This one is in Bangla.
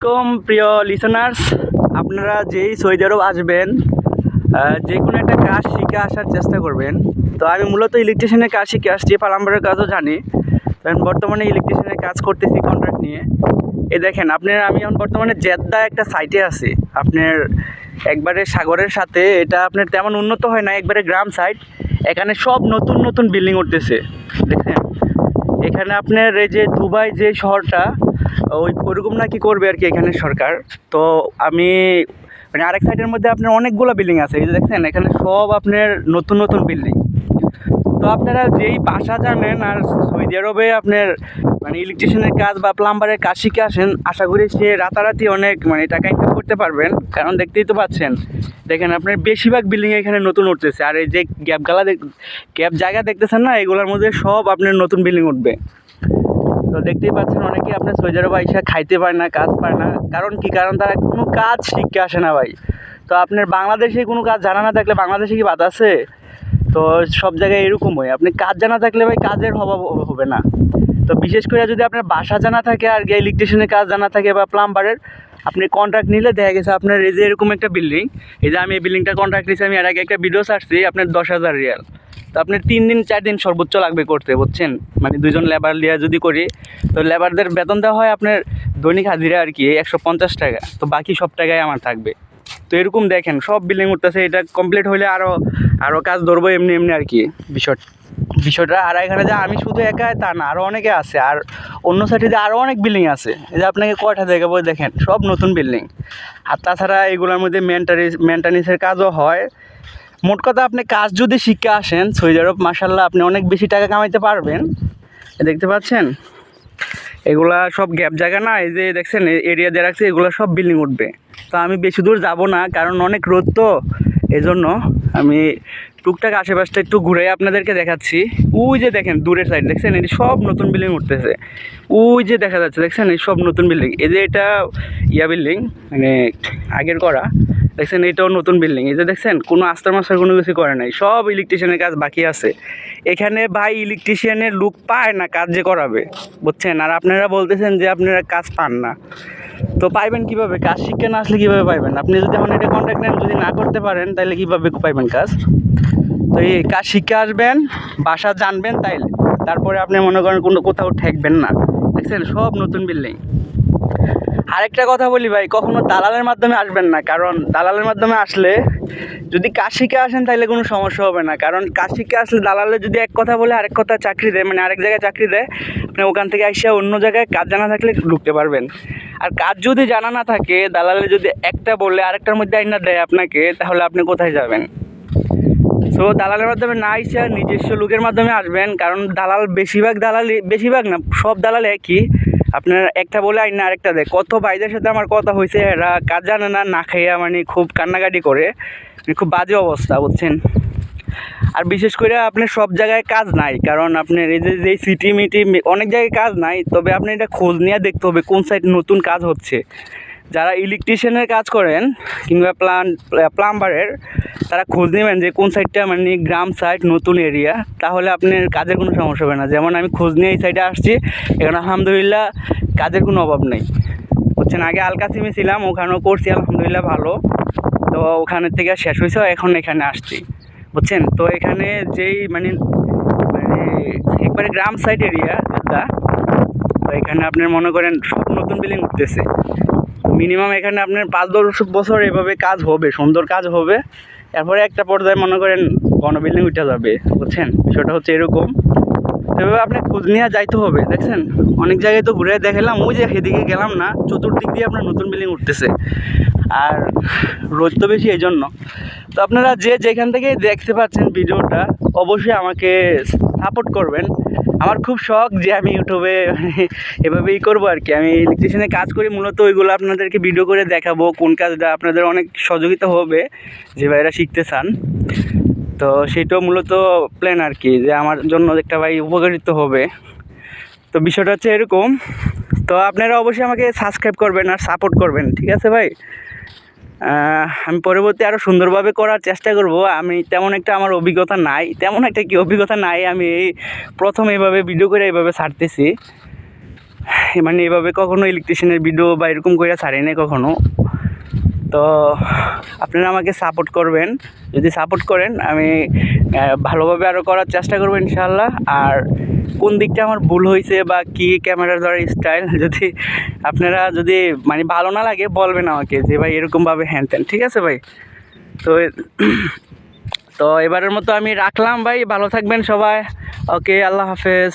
আলাইকুম প্রিয় লিসেনার্স, আপনারা যেই সৌদি আরব আসবেন যে কোনো একটা কাজ শিখে আসার চেষ্টা করবেন। তো আমি মূলত ইলেকট্রিশিয়ানের কাজ শিখে আসছি, প্লাম্বারের কাজও জানি। কারণ বর্তমানে ইলেকট্রিশিয়ানের কাজ করতেছি কন্ট্রাক্ট নিয়ে। এই দেখেন আমি এখন বর্তমানে জেদ্দা একটা সাইটে আছি, আপনার একবারে সাগরের সাথে। এটা আপনার তেমন উন্নত হয় না, একবারে গ্রাম সাইট। এখানে সব নতুন নতুন বিল্ডিং উঠতেছে দেখেন। এখানে আপনার এই যে দুবাই যে শহরটা ওইরকম নাকি করবে আর কি এখানে সরকার। তো আমি মানে আরেক সাইডের মধ্যে আপনার অনেকগুলো বিল্ডিং আছে, এই যে দেখছেন এখানে সব আপনার নতুন নতুন বিল্ডিং। তো আপনারা যেই বাসা জানেন আর সৌদি আরবে আপনার মানে ইলেকট্রিশিয়ানের কাজ বা প্লাম্বারের কাজ শিখে আসেন, আশা করি সে রাতারাতি অনেক মানে টাকা ইনকাম করতে পারবেন। কারণ দেখতেই তো পাচ্ছেন, দেখেন আপনার বেশিরভাগ বিল্ডিং এখানে নতুন উঠতেছে। আর এই যে গ্যাপ জায়গা দেখতেছেন না, এগুলোর মধ্যে সব আপনার নতুন বিল্ডিং উঠবে। তো দেখতেই পাচ্ছেন অনেকেই আপনার সৌদি আরবে এসে খাইতে পায় না, কাজ পায় না। কারণ কি? কারণ তারা কোনো কাজ শিখতে আসে না ভাই। তো আপনার বাংলাদেশে কোনো কাজ জানা না থাকলে বাংলাদেশে কি বাদ আছে? তো সব জায়গায় এরকমই, আপনি কাজ জানা থাকলে ভাই কাজের অভাব হবে না। তো বিশেষ করে যদি আপনার বাসা জানা থাকে আর ইলেকট্রিশিয়ানের কাজ জানা থাকে বা প্লাম্বারের, আপনি কন্ট্রাক্ট নিলে দেখা গেছে আপনার এই যে এরকম একটা বিল্ডিং, এই যে আমি এই বিল্ডিংটা কন্ট্রাক্ট নিয়েছি, আমি এর আগে একটা ভিডিও ছাড়ছি আপনার 10,000 রিয়াল। তো আপনার 3 দিন 4 দিন সর্বোচ্চ লাগবে করতে, বুঝছেন? মানে 2জন লেবার লিয়া যদি করি, তো লেবারদের বেতন দেওয়া হয় আপনার দৈনিক হাজিরা আর কি 150 টাকা। তো বাকি সব টাকাই আমার থাকবে। তো এরকম দেখেন সব বিল্ডিং উঠতেছে। এটা কমপ্লিট হলে আরও কাজ ধরবো এমনি এমনি আর কি বিষয়টা। আর এখানে যে আমি শুধু একাই তা না, আরও অনেকে আছে। আর অন্য সাইডে যে আরও অনেক বিল্ডিং আছে, এই যে আপনাকে কয়টা দেখাবো, দেখেন সব নতুন বিল্ডিং। আর তাছাড়া এগুলোর মধ্যে মেনটেন্যান্সের কাজও হয়। মোট কথা, আপনি কাজ যদি শিখে আসেন সৌদি আরব, মাশাআল্লাহ আপনি অনেক বেশি টাকা কামাইতে পারবেন। দেখতে পাচ্ছেন এগুলা সব গ্যাপ জায়গা না, এই যে দেখছেন এরিয়া দিয়ে রাখছে, এগুলো সব বিল্ডিং উঠবে। তো আমি বেশি দূর যাব না, কারণ অনেক রোদ, তো এই জন্য আমি টুকটাক আশেপাশটা একটু ঘুরে আপনাদেরকে দেখাচ্ছি। ওই যে দেখেন দূরের সাইড দেখছেন, এটি সব নতুন বিল্ডিং উঠতেছে। ওই যে দেখা যাচ্ছে দেখছেন, এই সব নতুন বিল্ডিং। এই যে এটা বিল্ডিং মানে আগের করা, দেখছেন এটাও নতুন বিল্ডিং। এই যে দেখছেন কোনো আস্তার মাস্টার কোনো কিছু করে নাই, সব ইলেকট্রিশিয়ানের কাজ বাকি আছে এখানে। ভাই ইলেকট্রিশিয়ানের লুক পায় না কাজ যে করাবে, বুঝছেন? আর আপনারা বলতেছেন যে আপনারা কাজ পান না, তো পাইবেন কীভাবে? কাজ শিক্ষা না আসলে কীভাবে পাইবেন? আপনি যদি এখন এটা কন্ট্যাক্ট নেন, যদি না করতে পারেন, তাহলে কীভাবে পাইবেন কাজ? তো এই কাজ শিক্ষা আসবেন, বাসা জানবেন, তারপরে আপনি মনে করেন কোথাও ঠেকবেন না। দেখছেন সব নতুন বিল্ডিং। আরেকটা কথা বলি ভাই, কখনো দালালের মাধ্যমে আসবেন না। কারণ দালালের মাধ্যমে আসলে যদি কাজ শিখে আসেন তাহলে কোনো সমস্যা হবে না। কারণ কাজ শিখে আসলে দালালে যদি এক কথা বলে আরেক কথা চাকরি দেয়, মানে আরেক জায়গায় চাকরি দেয়, আপনি ওখান থেকে এসে অন্য জায়গায় কাজ জানা থাকলে ঢুকতে পারবেন। আর কাজ যদি জানা না থাকে, দালালে যদি একটা বলে আরেকটার মধ্যে আইনা দেয় আপনাকে, তাহলে আপনি কোথায় যাবেন? সো দালালের মাধ্যমে না এসে নিজস্ব লোকের মাধ্যমে আসবেন। কারণ বেশিরভাগ না, সব দালাল একই। আপনার একটা বলে আইন না আরেকটা দেয়। কত ভাইদের সাথে আমার কথা হয়েছে, এরা কাজ জানে না, না খাইয়া মানে খুব কান্নাকাটি করে, খুব বাজে অবস্থা, বুঝছেন? আর বিশেষ করে আপনার সব জায়গায় কাজ নাই, কারণ আপনার এই যে সিটি মিটি অনেক জায়গায় কাজ নাই। তবে আপনি এটা খোঁজ নিয়ে দেখতে হবে কোন সাইডে নতুন কাজ হচ্ছে। যারা ইলেকট্রিশিয়ানের কাজ করেন কিংবা প্লাম্বারের, তারা খোঁজ নেবেন যে কোন সাইডটা মানে গ্রাম সাইড, নতুন এরিয়া, তাহলে আপনার কাজের কোনো সমস্যা হবে না। যেমন আমি খোঁজ নিয়ে এই সাইডে আসছি, এখানে আলহামদুলিল্লাহ কাজের কোনো অভাব নেই, বুঝছেন? আগে আল কাসিমে ছিলাম, ওখানেও করছি আলহামদুলিল্লাহ ভালো। তো ওখানের থেকে শেষ হয়েছে, এখন এখানে আসছি, বুঝছেন? তো এখানে যেই মানে একবারে গ্রাম সাইড এরিয়া যেটা, তো এখানে আপনার মনে করেন সব নতুন বিল্ডিং উঠতেছে। মিনিমাম এখানে আপনার 5-10 বছর এভাবে কাজ হবে, সুন্দর কাজ হবে। এরপরে একটা পর্যায়ে মনে করেন ঘন বিল্ডিং উঠে যাবে, বুঝছেন? বিষয়টা হচ্ছে এরকম। এভাবে আপনি খোঁজ নিয়ে যাইতে হবে। দেখছেন অনেক জায়গায় তো ঘুরে দেখালাম, ওই যে সেদিকে গেলাম না, চতুর্দিক দিয়ে আপনার নতুন বিল্ডিং উঠতেছে। আর রোদ তো বেশি, এই জন্য। তো আপনারা যেখান থেকে দেখতে পাচ্ছেন ভিডিওটা, অবশ্যই আমাকে সাপোর্ট করবেন। আমার খুব শখ যে আমি ইউটিউবে এভাবেই করবো আর কি। আমি ইলেকট্রিশিয়ানে কাজ করি মূলত, ওইগুলো আপনাদেরকে ভিডিও করে দেখাবো, কোন কাজটা আপনাদের অনেক সহযোগিতা হবে যে ভাইরা শিখতে চান। তো সেটাও মূলত প্ল্যান আর কি, যে আমার জন্য একটা ভাই উপকারিত হবে। তো বিষয়টা হচ্ছে এরকম। তো আপনারা অবশ্যই আমাকে সাবস্ক্রাইব করবেন আর সাপোর্ট করবেন, ঠিক আছে ভাই? আমি পরবর্তী আরও সুন্দরভাবে করার চেষ্টা করব। আমি তেমন একটা আমার অভিজ্ঞতা নাই, আমি এই প্রথম এইভাবে ভিডিও করে এইভাবে ছাড়তেছি। মানে এভাবে কখনো ইলেকট্রিশিয়ানের ভিডিও বা এরকম করে ছাড়ি নাই কখনো। তো আপনারা আমাকে সাপোর্ট করবেন, যদি সাপোর্ট করেন আমি ভালোভাবে আরও করার চেষ্টা করবো ইনশাআল্লাহ। আর কোন দিকটা আমার ভুল হয়েছে বা কী ক্যামেরা ধরার স্টাইল যদি আপনারা যদি মানে ভালো না লাগে বলবেন আমাকে যে ভাই এরকমভাবে হ্যান ত্যান, ঠিক আছে ভাই? তো তো এবারের মতো আমি রাখলাম ভাই, ভালো থাকবেন সবাই। ওকে, আল্লাহ হাফেজ।